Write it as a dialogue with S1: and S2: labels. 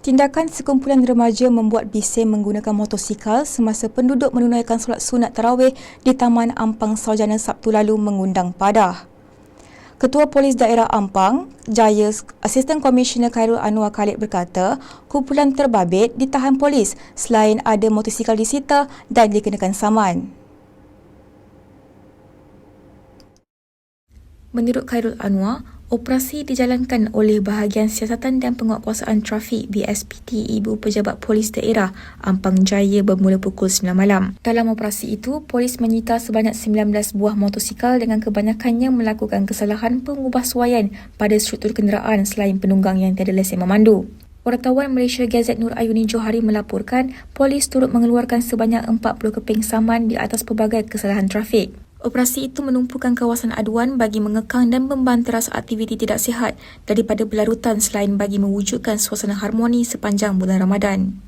S1: Tindakan sekumpulan remaja membuat bising menggunakan motosikal semasa penduduk menunaikan solat sunat tarawih di Taman Ampang Sarjana Sabtu lalu mengundang padah. Ketua Polis Daerah Ampang Jaya Asisten Komisioner Khairul Anwar Khalid berkata, kumpulan terbabit ditahan polis selain ada motosikal disita dan dikenakan saman. Menurut Khairul Anwar, operasi dijalankan oleh Bahagian Siasatan dan Penguatkuasaan Trafik BSPT Ibu Pejabat Polis Daerah Ampang Jaya bermula pukul 9 malam. Dalam operasi itu, polis menyita sebanyak 19 buah motosikal dengan kebanyakannya melakukan kesalahan pengubahsuaian pada struktur kenderaan selain penunggang yang tiada lesen memandu. Wartawan Malaysia Gazette Nur Ayuni Johari melaporkan, polis turut mengeluarkan sebanyak 40 keping saman di atas pelbagai kesalahan trafik. Operasi itu menumpukan kawasan aduan bagi mengekang dan membanteras aktiviti tidak sihat daripada berlarutan selain bagi mewujudkan suasana harmoni sepanjang bulan Ramadan.